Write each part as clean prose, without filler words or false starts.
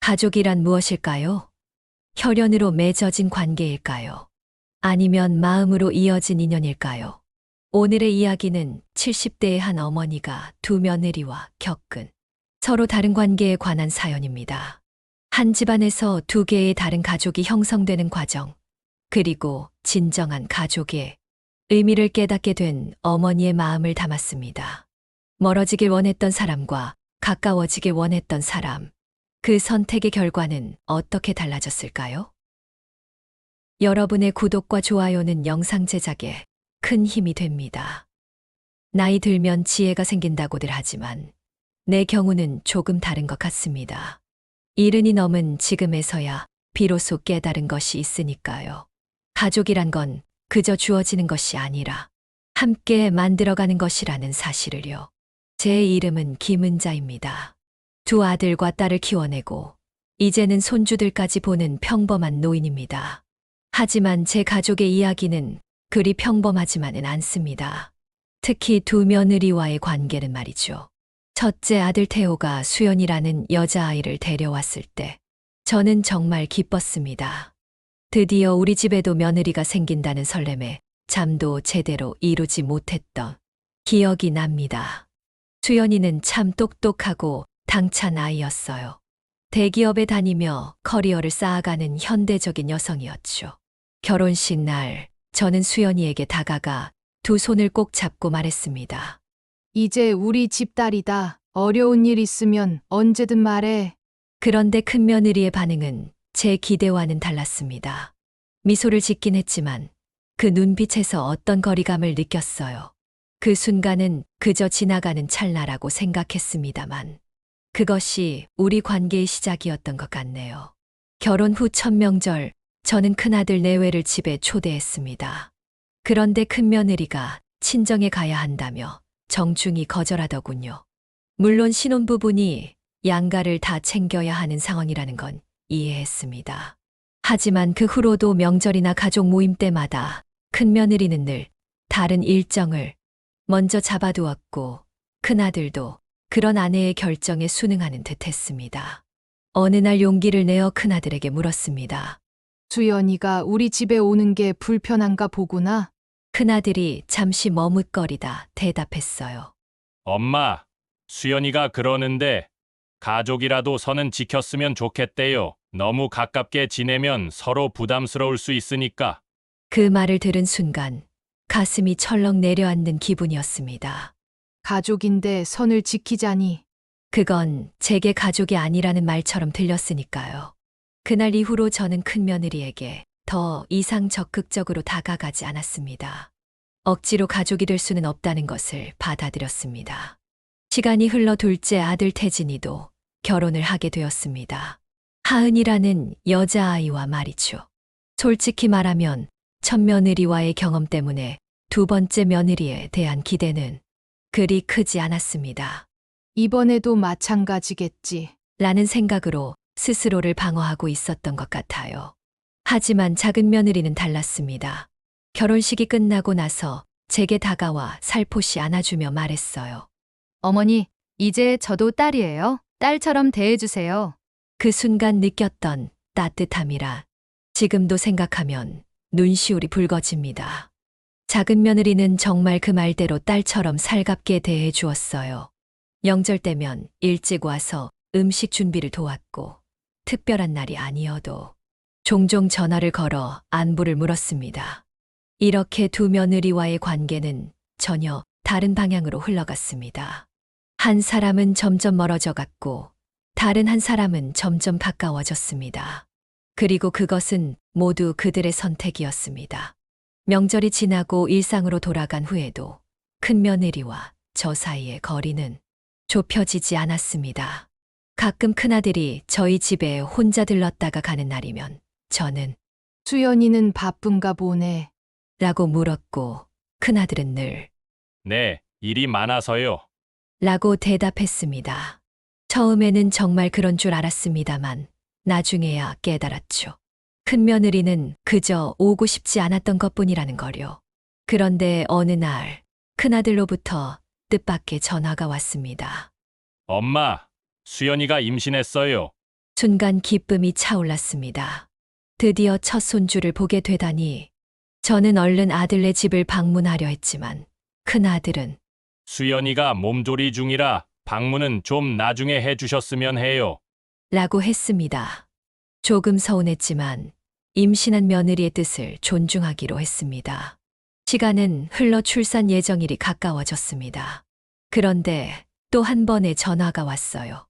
가족이란 무엇일까요? 혈연으로 맺어진 관계일까요? 아니면 마음으로 이어진 인연일까요? 오늘의 이야기는 70대의 한 어머니가 두 며느리와 겪은 서로 다른 관계에 관한 사연입니다. 한 집안에서 두 개의 다른 가족이 형성되는 과정, 그리고 진정한 가족의 의미를 깨닫게 된 어머니의 마음을 담았습니다. 멀어지길 원했던 사람과 가까워지길 원했던 사람, 그 선택의 결과는 어떻게 달라졌을까요? 여러분의 구독과 좋아요는 영상 제작에 큰 힘이 됩니다. 나이 들면 지혜가 생긴다고들 하지만 내 경우는 조금 다른 것 같습니다. 70이 넘은 지금에서야 비로소 깨달은 것이 있으니까요. 가족이란 건 그저 주어지는 것이 아니라 함께 만들어가는 것이라는 사실을요. 제 이름은 김은자입니다. 두 아들과 딸을 키워내고 이제는 손주들까지 보는 평범한 노인입니다. 하지만 제 가족의 이야기는 그리 평범하지만은 않습니다. 특히 두 며느리와의 관계는 말이죠. 첫째 아들 태호가 수연이라는 여자아이를 데려왔을 때 저는 정말 기뻤습니다. 드디어 우리 집에도 며느리가 생긴다는 설렘에 잠도 제대로 이루지 못했던 기억이 납니다. 수연이는 참 똑똑하고 당찬 아이였어요. 대기업에 다니며 커리어를 쌓아가는 현대적인 여성이었죠. 결혼식 날 저는 수연이에게 다가가 두 손을 꼭 잡고 말했습니다. 이제 우리 집딸이다. 어려운 일 있으면 언제든 말해. 그런데 큰며느리의 반응은 제 기대와는 달랐습니다. 미소를 짓긴 했지만 그 눈빛에서 어떤 거리감을 느꼈어요. 그 순간은 그저 지나가는 찰나라고 생각했습니다만 그것이 우리 관계의 시작이었던 것 같네요. 결혼 후 첫 명절, 저는 큰아들 내외를 집에 초대했습니다. 그런데 큰며느리가 친정에 가야 한다며 정중히 거절하더군요. 물론 신혼부부니 양가를 다 챙겨야 하는 상황이라는 건 이해했습니다. 하지만 그 후로도 명절이나 가족 모임 때마다 큰며느리는 늘 다른 일정을 먼저 잡아두었고 큰아들도 그런 아내의 결정에 순응하는 듯 했습니다. 어느 날 용기를 내어 큰아들에게 물었습니다. 수연이가 우리 집에 오는 게 불편한가 보구나. 큰아들이 잠시 머뭇거리다 대답했어요. 엄마, 수연이가 그러는데 가족이라도 선은 지켰으면 좋겠대요. 너무 가깝게 지내면 서로 부담스러울 수 있으니까. 그 말을 들은 순간 가슴이 철렁 내려앉는 기분이었습니다. 가족인데 선을 지키자니. 그건 제게 가족이 아니라는 말처럼 들렸으니까요. 그날 이후로 저는 큰며느리에게 더 이상 적극적으로 다가가지 않았습니다. 억지로 가족이 될 수는 없다는 것을 받아들였습니다. 시간이 흘러 둘째 아들 태진이도 결혼을 하게 되었습니다. 하은이라는 여자아이와 말이죠. 솔직히 말하면 첫 며느리와의 경험 때문에 두 번째 며느리에 대한 기대는 그리 크지 않았습니다. 이번에도 마찬가지겠지. 라는 생각으로 스스로를 방어하고 있었던 것 같아요. 하지만 작은 며느리는 달랐습니다. 결혼식이 끝나고 나서 제게 다가와 살포시 안아주며 말했어요. 어머니, 이제 저도 딸이에요. 딸처럼 대해주세요. 그 순간 느꼈던 따뜻함이라 지금도 생각하면 눈시울이 붉어집니다. 작은 며느리는 정말 그 말대로 딸처럼 살갑게 대해 주었어요. 명절 때면 일찍 와서 음식 준비를 도왔고 특별한 날이 아니어도 종종 전화를 걸어 안부를 물었습니다. 이렇게 두 며느리와의 관계는 전혀 다른 방향으로 흘러갔습니다. 한 사람은 점점 멀어져 갔고 다른 한 사람은 점점 가까워졌습니다. 그리고 그것은 모두 그들의 선택이었습니다. 명절이 지나고 일상으로 돌아간 후에도 큰며느리와 저 사이의 거리는 좁혀지지 않았습니다. 가끔 큰아들이 저희 집에 혼자 들렀다가 가는 날이면 저는 수연이는 바쁜가 보네. 라고 물었고 큰아들은 늘 네, 일이 많아서요. 라고 대답했습니다. 처음에는 정말 그런 줄 알았습니다만 나중에야 깨달았죠. 큰며느리는 그저 오고 싶지 않았던 것뿐이라는 거요. 그런데 어느 날 큰아들로부터 뜻밖의 전화가 왔습니다. 엄마, 수연이가 임신했어요. 순간 기쁨이 차올랐습니다. 드디어 첫 손주를 보게 되다니. 저는 얼른 아들네 집을 방문하려 했지만 큰아들은 수연이가 몸조리 중이라 방문은 좀 나중에 해주셨으면 해요. 라고 했습니다. 조금 서운했지만 임신한 며느리의 뜻을 존중하기로 했습니다. 시간은 흘러 출산 예정일이 가까워졌습니다. 그런데 또 한 번의 전화가 왔어요.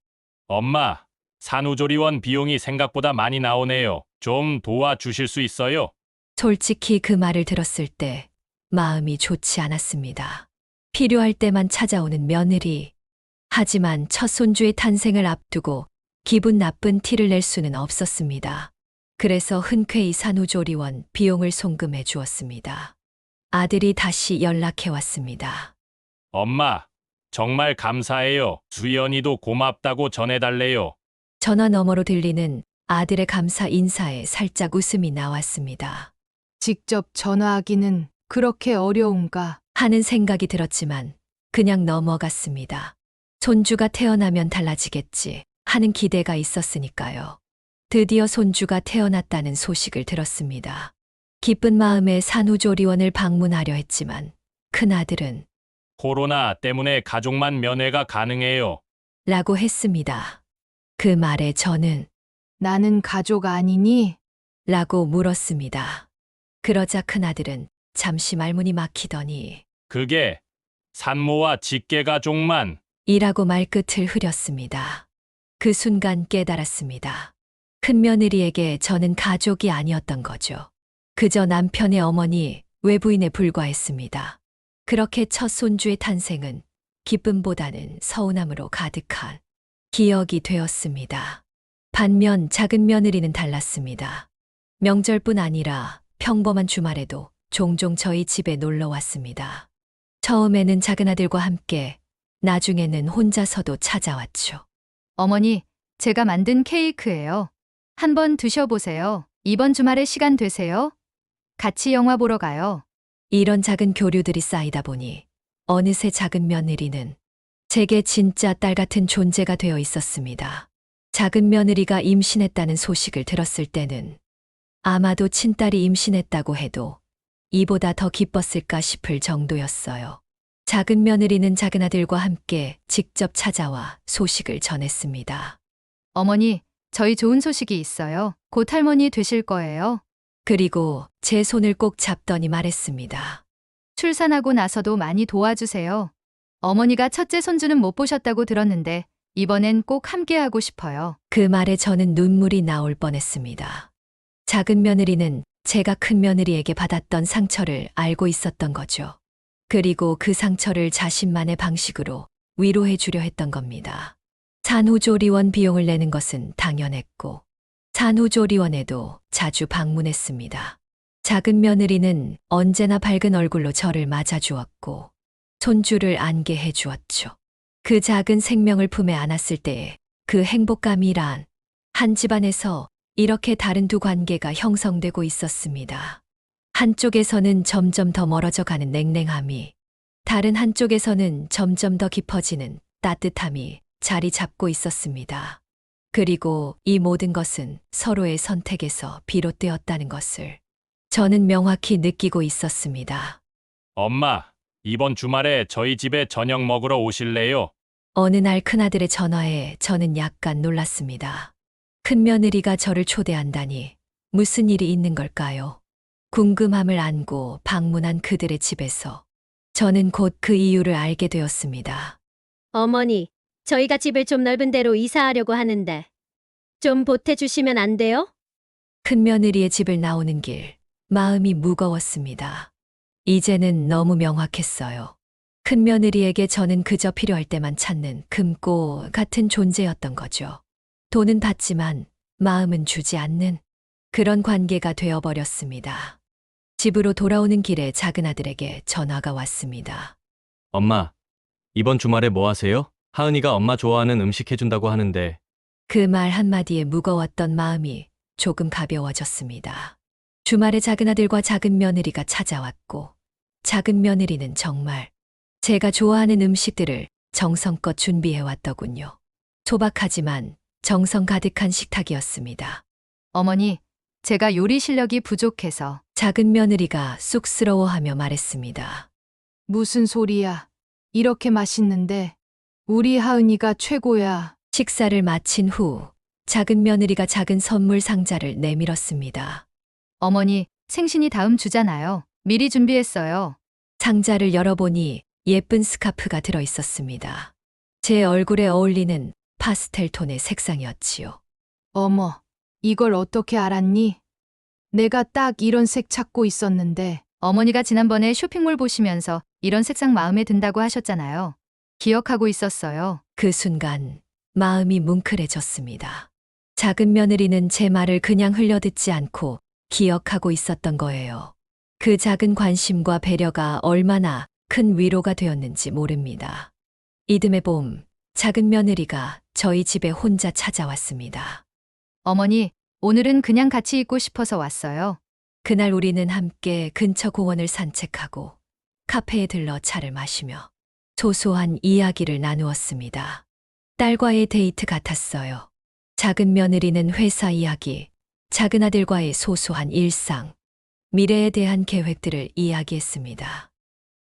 엄마, 산후조리원 비용이 생각보다 많이 나오네요. 좀 도와주실 수 있어요? 솔직히 그 말을 들었을 때 마음이 좋지 않았습니다. 필요할 때만 찾아오는 며느리. 하지만 첫 손주의 탄생을 앞두고 기분 나쁜 티를 낼 수는 없었습니다. 그래서 흔쾌히 산후조리원 비용을 송금해 주었습니다. 아들이 다시 연락해 왔습니다. 엄마, 정말 감사해요. 수연이도 고맙다고 전해달래요. 전화 너머로 들리는 아들의 감사 인사에 살짝 웃음이 나왔습니다. 직접 전화하기는 그렇게 어려운가? 하는 생각이 들었지만 그냥 넘어갔습니다. 손주가 태어나면 달라지겠지 하는 기대가 있었으니까요. 드디어 손주가 태어났다는 소식을 들었습니다. 기쁜 마음에 산후조리원을 방문하려 했지만 큰아들은 코로나 때문에 가족만 면회가 가능해요. 라고 했습니다. 그 말에 저는 나는 가족 아니니? 라고 물었습니다. 그러자 큰아들은 잠시 말문이 막히더니 그게 산모와 직계가족만. 이라고 말끝을 흐렸습니다. 그 순간 깨달았습니다. 큰며느리에게 저는 가족이 아니었던 거죠. 그저 남편의 어머니, 외부인에 불과했습니다. 그렇게 첫 손주의 탄생은 기쁨보다는 서운함으로 가득한 기억이 되었습니다. 반면 작은 며느리는 달랐습니다. 명절뿐 아니라 평범한 주말에도 종종 저희 집에 놀러 왔습니다. 처음에는 작은아들과 함께, 나중에는 혼자서도 찾아왔죠. 어머니, 제가 만든 케이크예요. 한번 드셔보세요. 이번 주말에 시간 되세요? 같이 영화 보러 가요. 이런 작은 교류들이 쌓이다 보니 어느새 작은 며느리는 제게 진짜 딸 같은 존재가 되어 있었습니다. 작은 며느리가 임신했다는 소식을 들었을 때는 아마도 친딸이 임신했다고 해도 이보다 더 기뻤을까 싶을 정도였어요. 작은 며느리는 작은아들과 함께 직접 찾아와 소식을 전했습니다. 어머니, 저희 좋은 소식이 있어요. 곧 할머니 되실 거예요. 그리고 제 손을 꼭 잡더니 말했습니다. 출산하고 나서도 많이 도와주세요. 어머니가 첫째 손주는 못 보셨다고 들었는데 이번엔 꼭 함께하고 싶어요. 그 말에 저는 눈물이 나올 뻔했습니다. 작은 며느리는 제가 큰 며느리에게 받았던 상처를 알고 있었던 거죠. 그리고 그 상처를 자신만의 방식으로 위로해 주려 했던 겁니다. 산후조리원 비용을 내는 것은 당연했고, 산후조리원에도 자주 방문했습니다. 작은 며느리는 언제나 밝은 얼굴로 저를 맞아주었고, 손주를 안게 해주었죠. 그 작은 생명을 품에 안았을 때의 그 행복감이란, 한 집안에서 이렇게 다른 두 관계가 형성되고 있었습니다. 한쪽에서는 점점 더 멀어져 가는 냉랭함이, 다른 한쪽에서는 점점 더 깊어지는 따뜻함이 자리 잡고 있었습니다. 그리고 이 모든 것은 서로의 선택에서 비롯되었다는 것을 저는 명확히 느끼고 있었습니다. 엄마, 이번 주말에 저희 집에 저녁 먹으러 오실래요? 어느 날 큰아들의 전화에 저는 약간 놀랐습니다. 큰며느리가 저를 초대한다니 무슨 일이 있는 걸까요? 궁금함을 안고 방문한 그들의 집에서 저는 곧 그 이유를 알게 되었습니다. 어머니, 저희가 집을 좀 넓은 데로 이사하려고 하는데 좀 보태주시면 안 돼요? 큰며느리의 집을 나오는 길, 마음이 무거웠습니다. 이제는 너무 명확했어요. 큰며느리에게 저는 그저 필요할 때만 찾는 금고 같은 존재였던 거죠. 돈은 받지만 마음은 주지 않는 그런 관계가 되어버렸습니다. 집으로 돌아오는 길에 작은아들에게 전화가 왔습니다. 엄마, 이번 주말에 뭐 하세요? 하은이가 엄마 좋아하는 음식 해준다고 하는데. 그 말 한마디에 무거웠던 마음이 조금 가벼워졌습니다. 주말에 작은아들과 작은 며느리가 찾아왔고, 작은 며느리는 정말 제가 좋아하는 음식들을 정성껏 준비해왔더군요. 소박하지만 정성 가득한 식탁이었습니다. 어머니, 제가 요리 실력이 부족해서. 작은 며느리가 쑥스러워하며 말했습니다. 무슨 소리야. 이렇게 맛있는데. 우리 하은이가 최고야. 식사를 마친 후 작은 며느리가 작은 선물 상자를 내밀었습니다. 어머니, 생신이 다음 주잖아요. 미리 준비했어요. 상자를 열어보니 예쁜 스카프가 들어 있었습니다. 제 얼굴에 어울리는 파스텔 톤의 색상이었지요. 어머, 이걸 어떻게 알았니? 내가 딱 이런 색 찾고 있었는데. 어머니가 지난번에 쇼핑몰 보시면서 이런 색상 마음에 든다고 하셨잖아요. 기억하고 있었어요. 그 순간 마음이 뭉클해졌습니다. 작은 며느리는 제 말을 그냥 흘려듣지 않고 기억하고 있었던 거예요. 그 작은 관심과 배려가 얼마나 큰 위로가 되었는지 모릅니다. 이듬해 봄, 작은 며느리가 저희 집에 혼자 찾아왔습니다. 어머니, 오늘은 그냥 같이 있고 싶어서 왔어요. 그날 우리는 함께 근처 공원을 산책하고 카페에 들러 차를 마시며 소소한 이야기를 나누었습니다. 딸과의 데이트 같았어요. 작은 며느리는 회사 이야기, 작은 아들과의 소소한 일상, 미래에 대한 계획들을 이야기했습니다.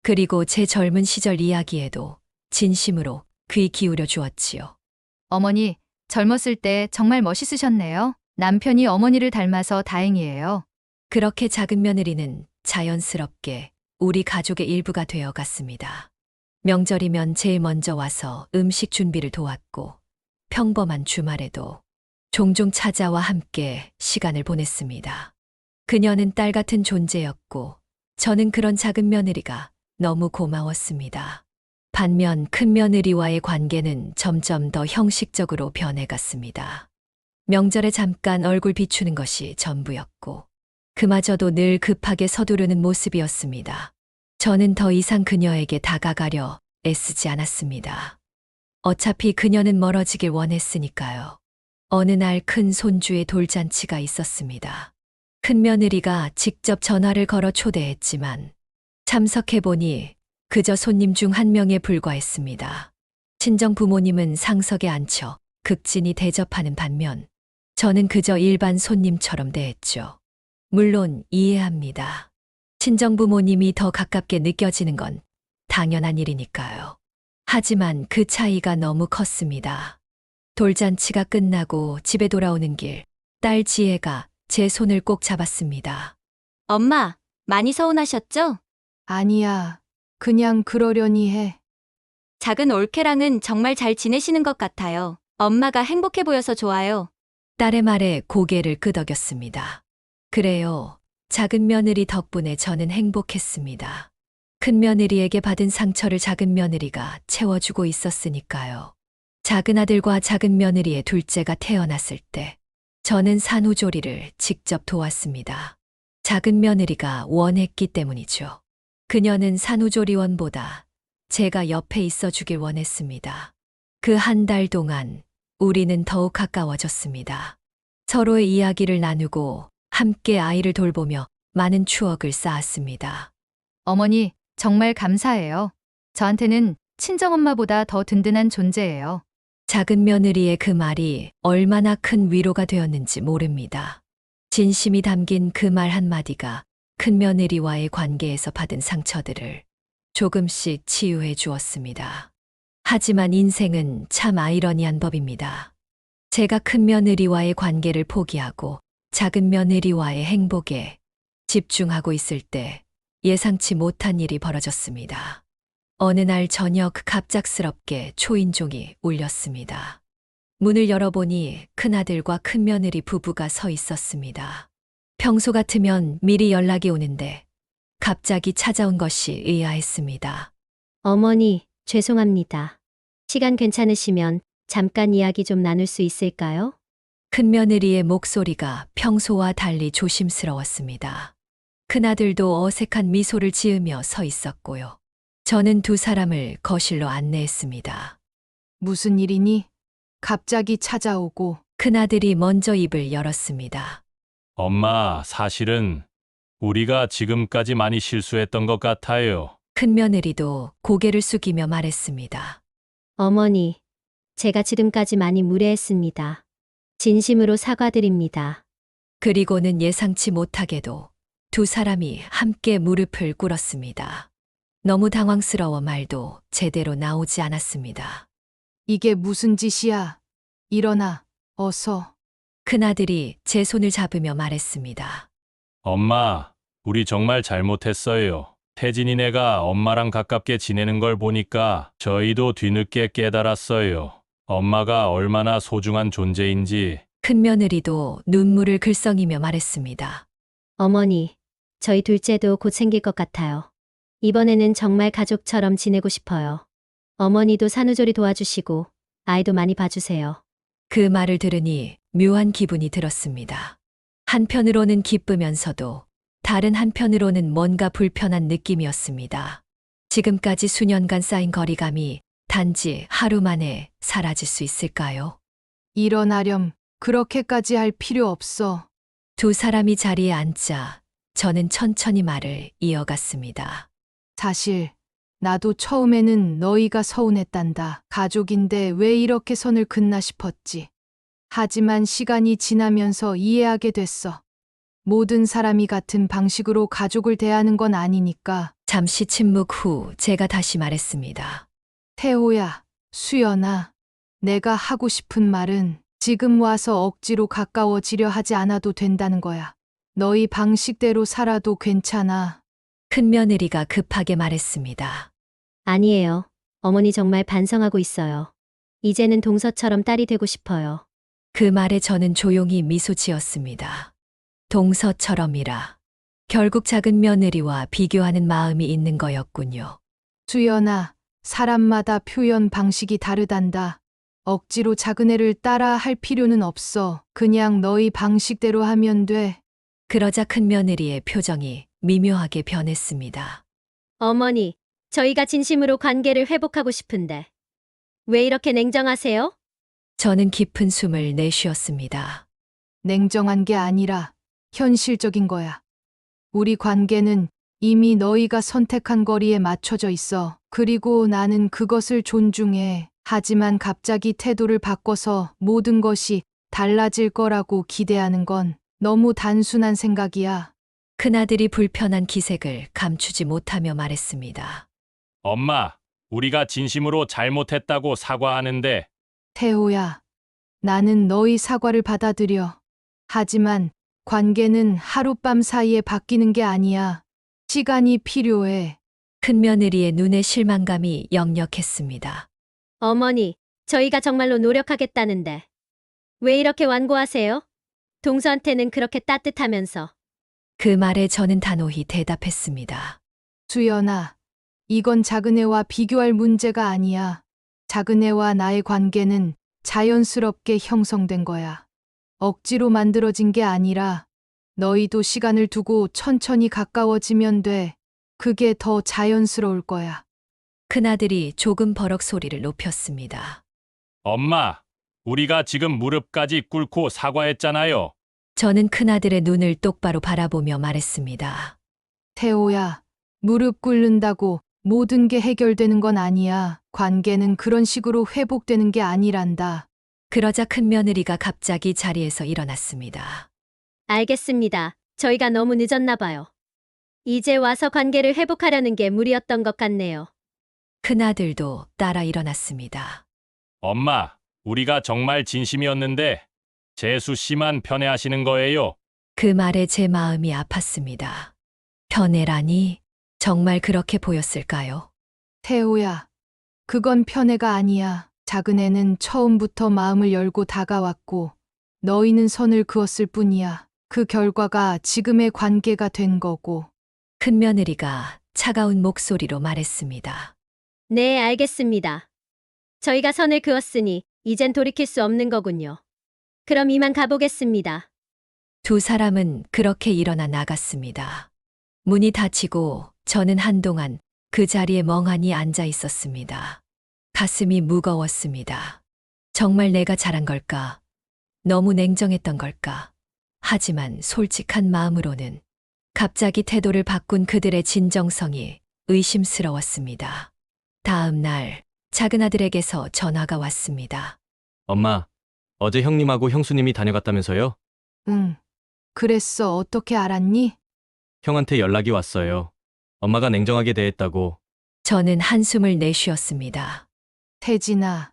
그리고 제 젊은 시절 이야기에도 진심으로 귀 기울여 주었지요. 어머니, 젊었을 때 정말 멋있으셨네요. 남편이 어머니를 닮아서 다행이에요. 그렇게 작은 며느리는 자연스럽게 우리 가족의 일부가 되어 갔습니다. 명절이면 제일 먼저 와서 음식 준비를 도왔고 평범한 주말에도 종종 찾아와 함께 시간을 보냈습니다. 그녀는 딸 같은 존재였고 저는 그런 작은 며느리가 너무 고마웠습니다. 반면 큰 며느리와의 관계는 점점 더 형식적으로 변해갔습니다. 명절에 잠깐 얼굴 비추는 것이 전부였고 그마저도 늘 급하게 서두르는 모습이었습니다. 저는 더 이상 그녀에게 다가가려 애쓰지 않았습니다. 어차피 그녀는 멀어지길 원했으니까요. 어느 날 큰 손주의 돌잔치가 있었습니다. 큰 며느리가 직접 전화를 걸어 초대했지만 참석해보니 그저 손님 중 한 명에 불과했습니다. 친정 부모님은 상석에 앉혀 극진히 대접하는 반면 저는 그저 일반 손님처럼 대했죠. 물론 이해합니다. 친정 부모님이 더 가깝게 느껴지는 건 당연한 일이니까요. 하지만 그 차이가 너무 컸습니다. 돌잔치가 끝나고 집에 돌아오는 길, 딸 지혜가 제 손을 꼭 잡았습니다. 엄마, 많이 서운하셨죠? 아니야. 그냥 그러려니 해. 작은 올케랑은 정말 잘 지내시는 것 같아요. 엄마가 행복해 보여서 좋아요. 딸의 말에 고개를 끄덕였습니다. 그래요. 작은 며느리 덕분에 저는 행복했습니다. 큰 며느리에게 받은 상처를 작은 며느리가 채워주고 있었으니까요. 작은 아들과 작은 며느리의 둘째가 태어났을 때 저는 산후조리를 직접 도왔습니다. 작은 며느리가 원했기 때문이죠. 그녀는 산후조리원보다 제가 옆에 있어 주길 원했습니다. 그 한 달 동안 우리는 더욱 가까워졌습니다. 서로의 이야기를 나누고 함께 아이를 돌보며 많은 추억을 쌓았습니다. 어머니, 정말 감사해요. 저한테는 친정엄마보다 더 든든한 존재예요. 작은 며느리의 그 말이 얼마나 큰 위로가 되었는지 모릅니다. 진심이 담긴 그 말 한마디가 큰 며느리와의 관계에서 받은 상처들을 조금씩 치유해 주었습니다. 하지만 인생은 참 아이러니한 법입니다. 제가 큰 며느리와의 관계를 포기하고 작은 며느리와의 행복에 집중하고 있을 때 예상치 못한 일이 벌어졌습니다. 어느 날 저녁 갑작스럽게 초인종이 울렸습니다. 문을 열어보니 큰아들과 큰며느리 부부가 서 있었습니다. 평소 같으면 미리 연락이 오는데 갑자기 찾아온 것이 의아했습니다. 어머니, 죄송합니다. 시간 괜찮으시면 잠깐 이야기 좀 나눌 수 있을까요? 큰며느리의 목소리가 평소와 달리 조심스러웠습니다. 큰아들도 어색한 미소를 지으며 서 있었고요. 저는 두 사람을 거실로 안내했습니다. 무슨 일이니? 갑자기 찾아오고. 큰아들이 먼저 입을 열었습니다. 엄마, 사실은 우리가 지금까지 많이 실수했던 것 같아요. 큰며느리도 고개를 숙이며 말했습니다. 어머니, 제가 지금까지 많이 무례했습니다. 진심으로 사과드립니다. 그리고는 예상치 못하게도 두 사람이 함께 무릎을 꿇었습니다. 너무 당황스러워 말도 제대로 나오지 않았습니다. 이게 무슨 짓이야? 일어나, 어서. 큰아들이 제 손을 잡으며 말했습니다. 엄마, 우리 정말 잘못했어요. 태진이네가 엄마랑 가깝게 지내는 걸 보니까 저희도 뒤늦게 깨달았어요. 엄마가 얼마나 소중한 존재인지. 큰며느리도 눈물을 글썽이며 말했습니다. 어머니, 저희 둘째도 곧 생길 것 같아요. 이번에는 정말 가족처럼 지내고 싶어요. 어머니도 산후조리 도와주시고 아이도 많이 봐주세요. 그 말을 들으니 묘한 기분이 들었습니다. 한편으로는 기쁘면서도 다른 한편으로는 뭔가 불편한 느낌이었습니다. 지금까지 수년간 쌓인 거리감이 단지 하루 만에 사라질 수 있을까요? 일어나렴. 그렇게까지 할 필요 없어. 두 사람이 자리에 앉자 저는 천천히 말을 이어갔습니다. 사실 나도 처음에는 너희가 서운했단다. 가족인데 왜 이렇게 선을 긋나 싶었지. 하지만 시간이 지나면서 이해하게 됐어. 모든 사람이 같은 방식으로 가족을 대하는 건 아니니까. 잠시 침묵 후 제가 다시 말했습니다. 태호야, 수연아, 내가 하고 싶은 말은 지금 와서 억지로 가까워지려 하지 않아도 된다는 거야. 너희 방식대로 살아도 괜찮아. 큰며느리가 급하게 말했습니다. 아니에요. 어머니 정말 반성하고 있어요. 이제는 동서처럼 딸이 되고 싶어요. 그 말에 저는 조용히 미소 지었습니다. 동서처럼이라. 결국 작은 며느리와 비교하는 마음이 있는 거였군요. 수연아, 사람마다 표현 방식이 다르단다. 억지로 작은 애를 따라 할 필요는 없어. 그냥 너희 방식대로 하면 돼. 그러자 큰며느리의 표정이 미묘하게 변했습니다. 어머니, 저희가 진심으로 관계를 회복하고 싶은데 왜 이렇게 냉정하세요? 저는 깊은 숨을 내쉬었습니다. 냉정한 게 아니라 현실적인 거야. 우리 관계는 이미 너희가 선택한 거리에 맞춰져 있어. 그리고 나는 그것을 존중해. 하지만 갑자기 태도를 바꿔서 모든 것이 달라질 거라고 기대하는 건 너무 단순한 생각이야. 큰아들이 불편한 기색을 감추지 못하며 말했습니다. 엄마, 우리가 진심으로 잘못했다고 사과하는데 태호야, 나는 너희 사과를 받아들여. 하지만 관계는 하룻밤 사이에 바뀌는 게 아니야. 시간이 필요해. 큰며느리의 눈에 실망감이 역력했습니다. 어머니, 저희가 정말로 노력하겠다는데 왜 이렇게 완고하세요? 동서한테는 그렇게 따뜻하면서. 그 말에 저는 단호히 대답했습니다. 수연아, 이건 작은애와 비교할 문제가 아니야. 작은애와 나의 관계는 자연스럽게 형성된 거야. 억지로 만들어진 게 아니라 너희도 시간을 두고 천천히 가까워지면 돼. 그게 더 자연스러울 거야. 큰아들이 조금 버럭 소리를 높였습니다. 엄마, 우리가 지금 무릎까지 꿇고 사과했잖아요. 저는 큰아들의 눈을 똑바로 바라보며 말했습니다. 태호야, 무릎 꿇는다고 모든 게 해결되는 건 아니야. 관계는 그런 식으로 회복되는 게 아니란다. 그러자 큰며느리가 갑자기 자리에서 일어났습니다. 알겠습니다. 저희가 너무 늦었나 봐요. 이제 와서 관계를 회복하려는 게 무리였던 것 같네요. 큰아들도 따라 일어났습니다. 엄마, 우리가 정말 진심이었는데 재수 씨만 편애하시는 거예요. 그 말에 제 마음이 아팠습니다. 편애라니 정말 그렇게 보였을까요? 태호야, 그건 편애가 아니야. 작은애는 처음부터 마음을 열고 다가왔고 너희는 선을 그었을 뿐이야. 그 결과가 지금의 관계가 된 거고. 큰며느리가 차가운 목소리로 말했습니다. 네, 알겠습니다. 저희가 선을 그었으니 이젠 돌이킬 수 없는 거군요. 그럼 이만 가보겠습니다. 두 사람은 그렇게 일어나 나갔습니다. 문이 닫히고 저는 한동안 그 자리에 멍하니 앉아 있었습니다. 가슴이 무거웠습니다. 정말 내가 잘한 걸까? 너무 냉정했던 걸까? 하지만 솔직한 마음으로는 갑자기 태도를 바꾼 그들의 진정성이 의심스러웠습니다. 다음 날 작은 아들에게서 전화가 왔습니다. 엄마, 어제 형님하고 형수님이 다녀갔다면서요? 응. 그랬어. 어떻게 알았니? 형한테 연락이 왔어요. 엄마가 냉정하게 대했다고. 저는 한숨을 내쉬었습니다. 태진아,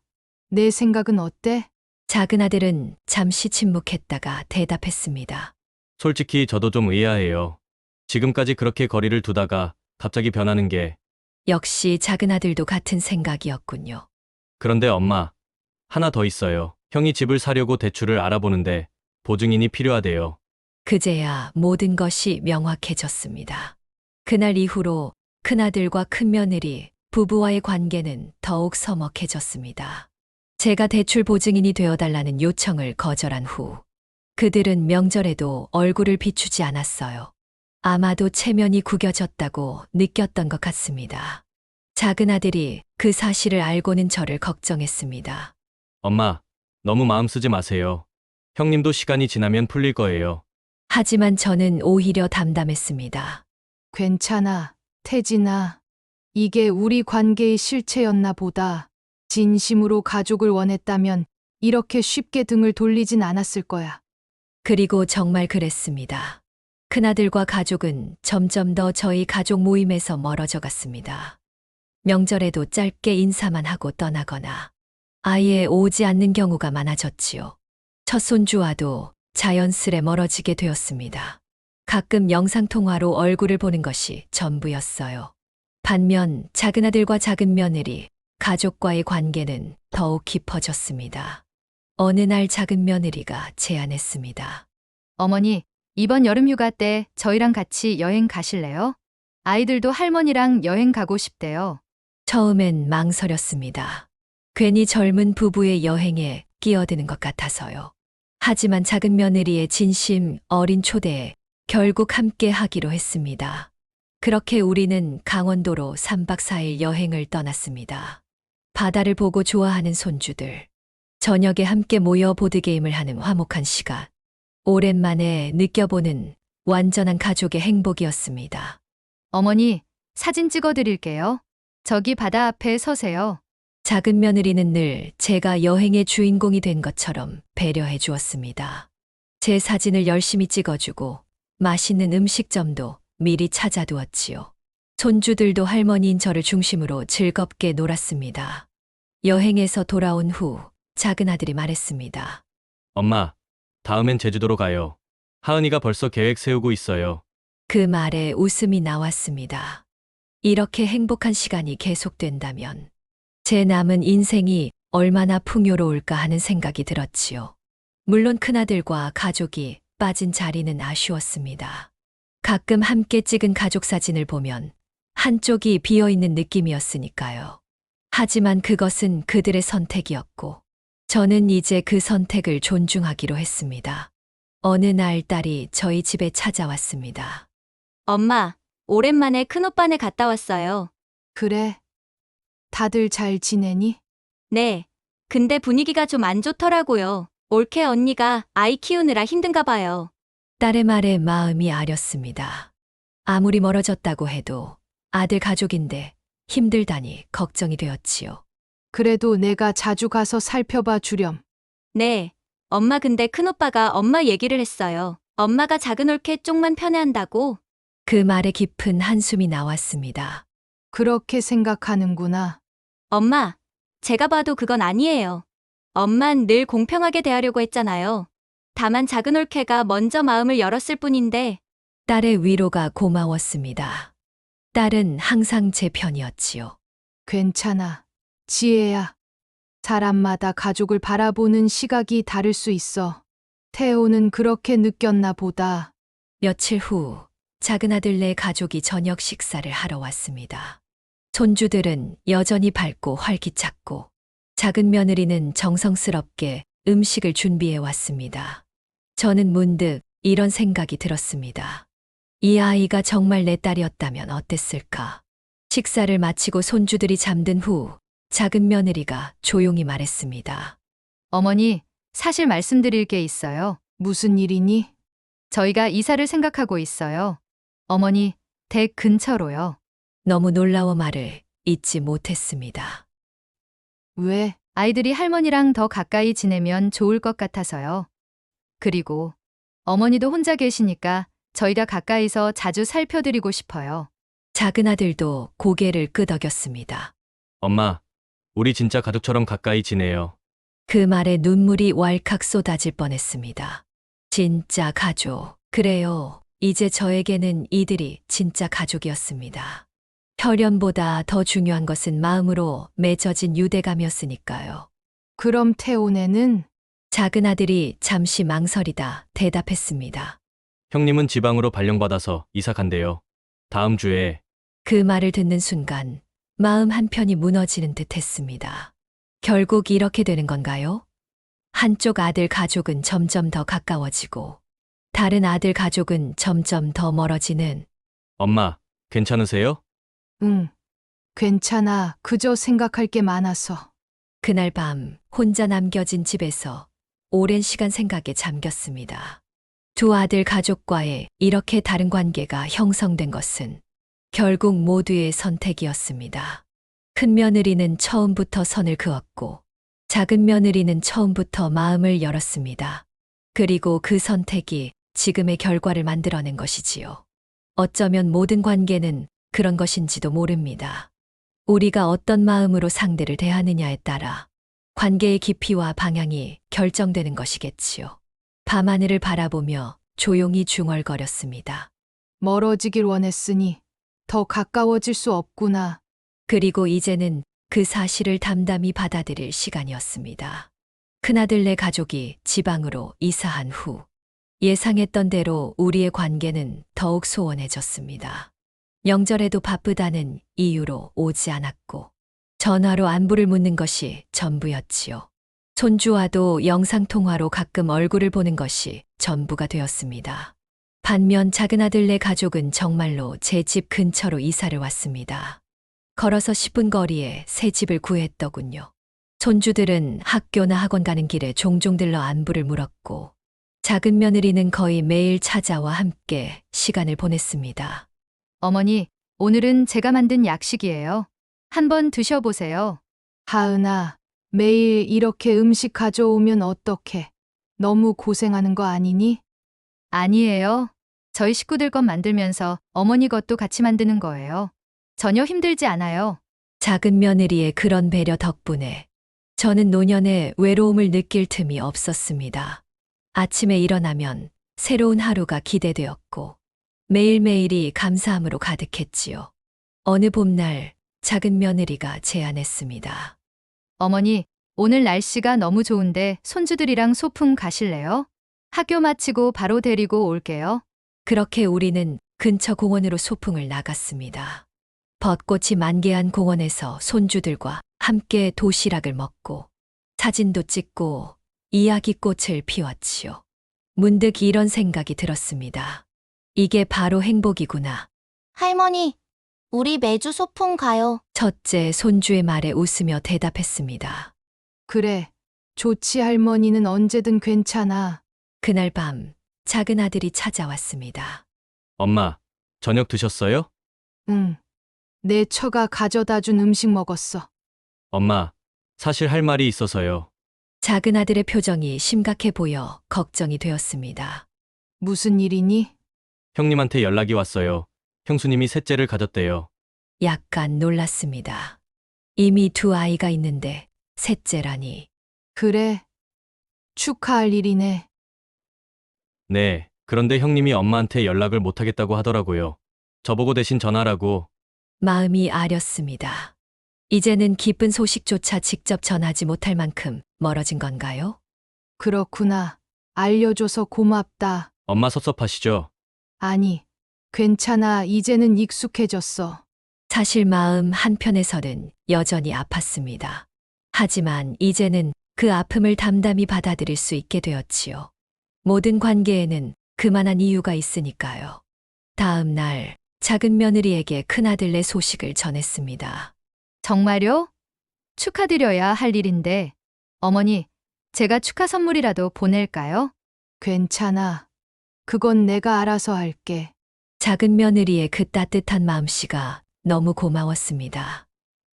내 생각은 어때? 작은 아들은 잠시 침묵했다가 대답했습니다. 솔직히 저도 좀 의아해요. 지금까지 그렇게 거리를 두다가 갑자기 변하는 게. 역시 작은 아들도 같은 생각이었군요. 그런데 엄마, 하나 더 있어요. 형이 집을 사려고 대출을 알아보는데 보증인이 필요하대요. 그제야 모든 것이 명확해졌습니다. 그날 이후로 큰아들과 큰며느리 부부와의 관계는 더욱 서먹해졌습니다. 제가 대출 보증인이 되어달라는 요청을 거절한 후 그들은 명절에도 얼굴을 비추지 않았어요. 아마도 체면이 구겨졌다고 느꼈던 것 같습니다. 작은 아들이 그 사실을 알고는 저를 걱정했습니다. 엄마, 너무 마음 쓰지 마세요. 형님도 시간이 지나면 풀릴 거예요. 하지만 저는 오히려 담담했습니다. 괜찮아, 태진아. 이게 우리 관계의 실체였나 보다. 진심으로 가족을 원했다면 이렇게 쉽게 등을 돌리진 않았을 거야. 그리고 정말 그랬습니다. 큰아들과 가족은 점점 더 저희 가족 모임에서 멀어져 갔습니다. 명절에도 짧게 인사만 하고 떠나거나 아예 오지 않는 경우가 많아졌지요. 첫 손주와도 자연스레 멀어지게 되었습니다. 가끔 영상통화로 얼굴을 보는 것이 전부였어요. 반면 작은아들과 작은 며느리, 가족과의 관계는 더욱 깊어졌습니다. 어느 날 작은 며느리가 제안했습니다. 어머니, 이번 여름 휴가 때 저희랑 같이 여행 가실래요? 아이들도 할머니랑 여행 가고 싶대요. 처음엔 망설였습니다. 괜히 젊은 부부의 여행에 끼어드는 것 같아서요. 하지만 작은 며느리의 진심 어린 초대에 결국 함께 하기로 했습니다. 그렇게 우리는 강원도로 3박 4일 여행을 떠났습니다. 바다를 보고 좋아하는 손주들, 저녁에 함께 모여 보드게임을 하는 화목한 시간, 오랜만에 느껴보는 완전한 가족의 행복이었습니다. 어머니, 사진 찍어 드릴게요. 저기 바다 앞에 서세요. 작은 며느리는 늘 제가 여행의 주인공이 된 것처럼 배려해 주었습니다. 제 사진을 열심히 찍어주고 맛있는 음식점도 미리 찾아두었지요. 손주들도 할머니인 저를 중심으로 즐겁게 놀았습니다. 여행에서 돌아온 후 작은 아들이 말했습니다. 엄마, 다음엔 제주도로 가요. 하은이가 벌써 계획 세우고 있어요. 그 말에 웃음이 나왔습니다. 이렇게 행복한 시간이 계속된다면 제 남은 인생이 얼마나 풍요로울까 하는 생각이 들었지요. 물론 큰아들과 가족이 빠진 자리는 아쉬웠습니다. 가끔 함께 찍은 가족 사진을 보면 한쪽이 비어있는 느낌이었으니까요. 하지만 그것은 그들의 선택이었고 저는 이제 그 선택을 존중하기로 했습니다. 어느 날 딸이 저희 집에 찾아왔습니다. 엄마, 오랜만에 큰오빠네 갔다 왔어요. 그래. 다들 잘 지내니? 네. 근데 분위기가 좀 안 좋더라고요. 올케 언니가 아이 키우느라 힘든가 봐요. 딸의 말에 마음이 아렸습니다. 아무리 멀어졌다고 해도 아들 가족인데 힘들다니 걱정이 되었지요. 그래도 내가 자주 가서 살펴봐 주렴. 네. 엄마 근데 큰오빠가 엄마 얘기를 했어요. 엄마가 작은 올케 쪽만 편애한다고. 그 말에 깊은 한숨이 나왔습니다. 그렇게 생각하는구나. 엄마, 제가 봐도 그건 아니에요. 엄만 늘 공평하게 대하려고 했잖아요. 다만 작은 올케가 먼저 마음을 열었을 뿐인데. 딸의 위로가 고마웠습니다. 딸은 항상 제 편이었지요. 괜찮아. 지혜야. 사람마다 가족을 바라보는 시각이 다를 수 있어. 태호는 그렇게 느꼈나 보다. 며칠 후 작은 아들네 가족이 저녁 식사를 하러 왔습니다. 손주들은 여전히 밝고 활기찼고 작은 며느리는 정성스럽게 음식을 준비해 왔습니다. 저는 문득 이런 생각이 들었습니다. 이 아이가 정말 내 딸이었다면 어땠을까? 식사를 마치고 손주들이 잠든 후 작은 며느리가 조용히 말했습니다. 어머니, 사실 말씀드릴 게 있어요. 무슨 일이니? 저희가 이사를 생각하고 있어요. 어머니, 댁 근처로요. 너무 놀라워 말을 잇지 못했습니다. 왜? 아이들이 할머니랑 더 가까이 지내면 좋을 것 같아서요. 그리고 어머니도 혼자 계시니까 저희가 가까이서 자주 살펴드리고 싶어요. 작은 아들도 고개를 끄덕였습니다. 엄마, 우리 진짜 가족처럼 가까이 지내요. 그 말에 눈물이 왈칵 쏟아질 뻔했습니다. 진짜 가족. 그래요. 이제 저에게는 이들이 진짜 가족이었습니다. 혈연보다 더 중요한 것은 마음으로 맺어진 유대감이었으니까요. 그럼 태온에는 작은 아들이 잠시 망설이다 대답했습니다. 형님은 지방으로 발령받아서 이사 간대요. 다음 주에. 그 말을 듣는 순간 마음 한편이 무너지는 듯 했습니다. 결국 이렇게 되는 건가요? 한쪽 아들 가족은 점점 더 가까워지고 다른 아들 가족은 점점 더 멀어지는. 엄마, 괜찮으세요? 응. 괜찮아. 그저 생각할 게 많아서. 그날 밤 혼자 남겨진 집에서 오랜 시간 생각에 잠겼습니다. 두 아들 가족과의 이렇게 다른 관계가 형성된 것은 결국 모두의 선택이었습니다. 큰 며느리는 처음부터 선을 그었고 작은 며느리는 처음부터 마음을 열었습니다. 그리고 그 선택이 지금의 결과를 만들어낸 것이지요. 어쩌면 모든 관계는 그런 것인지도 모릅니다. 우리가 어떤 마음으로 상대를 대하느냐에 따라 관계의 깊이와 방향이 결정되는 것이겠지요. 밤하늘을 바라보며 조용히 중얼거렸습니다. 멀어지길 원했으니 더 가까워질 수 없구나. 그리고 이제는 그 사실을 담담히 받아들일 시간이었습니다. 큰아들네 가족이 지방으로 이사한 후 예상했던 대로 우리의 관계는 더욱 소원해졌습니다. 명절에도 바쁘다는 이유로 오지 않았고 전화로 안부를 묻는 것이 전부였지요. 손주와도 영상통화로 가끔 얼굴을 보는 것이 전부가 되었습니다. 반면 작은아들네 가족은 정말로 제 집 근처로 이사를 왔습니다. 걸어서 10분 거리에 새 집을 구했더군요. 손주들은 학교나 학원 가는 길에 종종 들러 안부를 물었고 작은 며느리는 거의 매일 찾아와 함께 시간을 보냈습니다. 어머니, 오늘은 제가 만든 약식이에요. 한번 드셔보세요. 하은아, 매일 이렇게 음식 가져오면 어떡해? 너무 고생하는 거 아니니? 아니에요. 저희 식구들 것 만들면서 어머니 것도 같이 만드는 거예요. 전혀 힘들지 않아요. 작은 며느리의 그런 배려 덕분에 저는 노년에 외로움을 느낄 틈이 없었습니다. 아침에 일어나면 새로운 하루가 기대되었고 매일매일이 감사함으로 가득했지요. 어느 봄날 작은 며느리가 제안했습니다. 어머니, 오늘 날씨가 너무 좋은데 손주들이랑 소풍 가실래요? 학교 마치고 바로 데리고 올게요. 그렇게 우리는 근처 공원으로 소풍을 나갔습니다. 벚꽃이 만개한 공원에서 손주들과 함께 도시락을 먹고 사진도 찍고 이야기꽃을 피웠지요. 문득 이런 생각이 들었습니다. 이게 바로 행복이구나. 할머니, 우리 매주 소풍 가요. 첫째 손주의 말에 웃으며 대답했습니다. 그래. 좋지 할머니는 언제든 괜찮아. 그날 밤 작은 아들이 찾아왔습니다. 엄마, 저녁 드셨어요? 응. 내 처가 가져다 준 음식 먹었어. 엄마, 사실 할 말이 있어서요. 작은 아들의 표정이 심각해 보여 걱정이 되었습니다. 무슨 일이니? 형님한테 연락이 왔어요. 형수님이 셋째를 가졌대요. 약간 놀랐습니다. 이미 두 아이가 있는데 셋째라니. 그래. 축하할 일이네. 네, 그런데 형님이 엄마한테 연락을 못하겠다고 하더라고요. 저보고 대신 전화라고. 마음이 아렸습니다. 이제는 기쁜 소식조차 직접 전하지 못할 만큼 멀어진 건가요? 그렇구나. 알려줘서 고맙다. 엄마 섭섭하시죠? 아니, 괜찮아. 이제는 익숙해졌어. 사실 마음 한편에서는 여전히 아팠습니다. 하지만 이제는 그 아픔을 담담히 받아들일 수 있게 되었지요. 모든 관계에는 그만한 이유가 있으니까요. 다음 날 작은 며느리에게 큰아들네 소식을 전했습니다. 정말요? 축하드려야 할 일인데. 어머니, 제가 축하 선물이라도 보낼까요? 괜찮아. 그건 내가 알아서 할게. 작은 며느리의 그 따뜻한 마음씨가 너무 고마웠습니다.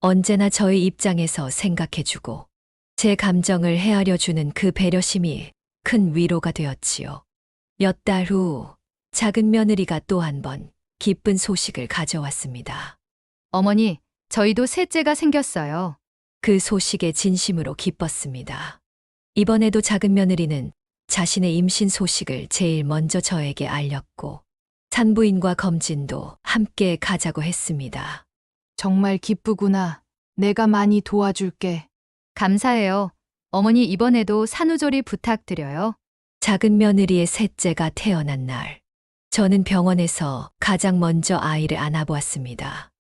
언제나 저의 입장에서 생각해주고 제 감정을 헤아려 주는 그 배려심이 큰 위로가 되었지요. 몇 달 후 작은 며느리가 또 한 번 기쁜 소식을 가져왔습니다. 어머니, 저희도 셋째가 생겼어요. 그 소식에 진심으로 기뻤습니다. 이번에도 작은 며느리는 자신의 임신 소식을 제일 먼저 저에게 알렸고 산부인과 검진도 함께 가자고 했습니다. 정말 기쁘구나. 내가 많이 도와줄게. 감사해요. 어머니 이번에도 산후조리 부탁드려요. 작은 며느리의 셋째가 태어난 날, 저는 병원에서 가장 먼저 아이를 안아보았습니다.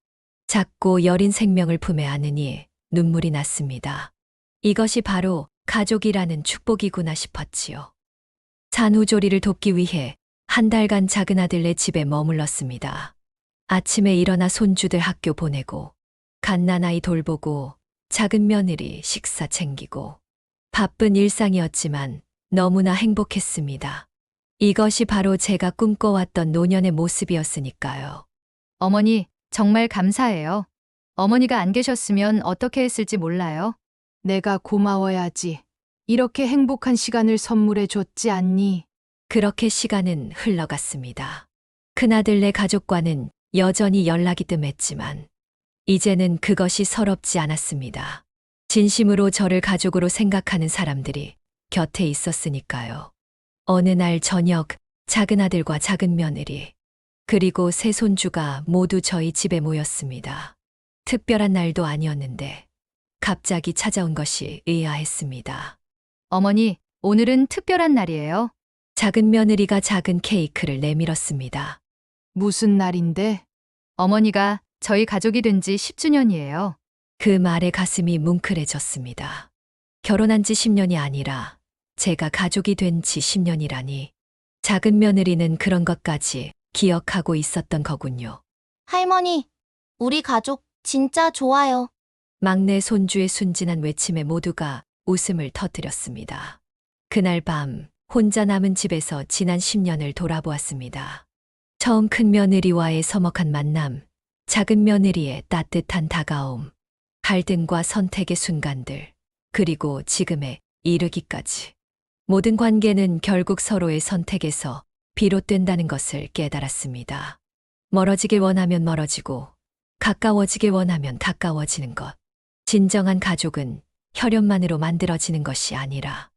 작고 여린 생명을 품에 안으니 눈물이 났습니다. 이것이 바로 가족이라는 축복이구나 싶었지요. 산후조리를 돕기 위해 한 달간 작은 아들네 집에 머물렀습니다. 아침에 일어나 손주들 학교 보내고, 갓난아이 돌보고, 작은 며느리 식사 챙기고, 바쁜 일상이었지만 너무나 행복했습니다. 이것이 바로 제가 꿈꿔왔던 노년의 모습이었으니까요. 어머니, 정말 감사해요. 어머니가 안 계셨으면 어떻게 했을지 몰라요. 내가 고마워야지. 이렇게 행복한 시간을 선물해 줬지 않니? 그렇게 시간은 흘러갔습니다. 큰아들네 가족과는 여전히 연락이 뜸했지만 이제는 그것이 서럽지 않았습니다. 진심으로 저를 가족으로 생각하는 사람들이 곁에 있었으니까요. 어느 날 저녁 작은 아들과 작은 며느리 그리고 세 손주가 모두 저희 집에 모였습니다. 특별한 날도 아니었는데 갑자기 찾아온 것이 의아했습니다. 어머니, 오늘은 특별한 날이에요. 작은 며느리가 작은 케이크를 내밀었습니다. 무슨 날인데? 어머니가 저희 가족이 된 지 10주년이에요. 그 말에 가슴이 뭉클해졌습니다. 결혼한 지 10년이 아니라 제가 가족이 된 지 10년이라니. 작은 며느리는 그런 것까지 기억하고 있었던 거군요. 할머니, 우리 가족 진짜 좋아요. 막내 손주의 순진한 외침에 모두가 웃음을 터뜨렸습니다. 그날 밤 혼자 남은 집에서 지난 10년을 돌아보았습니다. 처음 큰 며느리와의 서먹한 만남, 작은 며느리의 따뜻한 다가옴, 갈등과 선택의 순간들, 그리고 지금에 이르기까지. 모든 관계는 결국 서로의 선택에서 비롯된다는 것을 깨달았습니다. 멀어지길 원하면 멀어지고, 가까워지길 원하면 가까워지는 것. 진정한 가족은 혈연만으로 만들어지는 것이 아니라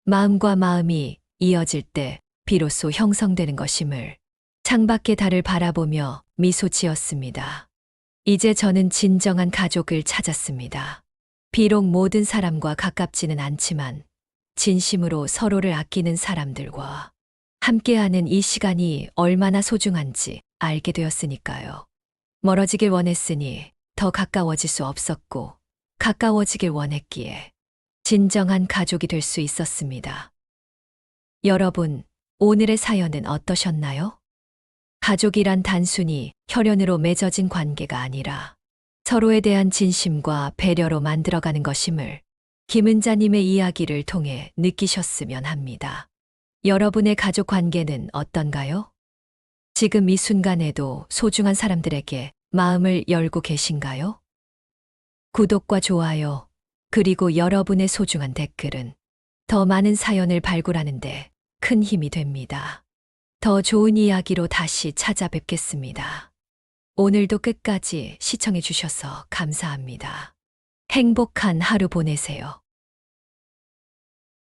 마음과 마음이 이어질 때 비로소 형성되는 것임을 창밖의 달을 바라보며 미소 지었습니다. 이제 저는 진정한 가족을 찾았습니다. 비록 모든 사람과 가깝지는 않지만 진심으로 서로를 아끼는 사람들과 함께하는 이 시간이 얼마나 소중한지 알게 되었으니까요. 멀어지길 원했으니 더 가까워질 수 없었고 가까워지길 원했기에 진정한 가족이 될 수 있었습니다. 여러분, 오늘의 사연은 어떠셨나요? 가족이란 단순히 혈연으로 맺어진 관계가 아니라 서로에 대한 진심과 배려로 만들어가는 것임을 김은자님의 이야기를 통해 느끼셨으면 합니다. 여러분의 가족 관계는 어떤가요? 지금 이 순간에도 소중한 사람들에게 마음을 열고 계신가요? 구독과 좋아요, 그리고 여러분의 소중한 댓글은 더 많은 사연을 발굴하는데 큰 힘이 됩니다. 더 좋은 이야기로 다시 찾아뵙겠습니다. 오늘도 끝까지 시청해 주셔서 감사합니다. 행복한 하루 보내세요.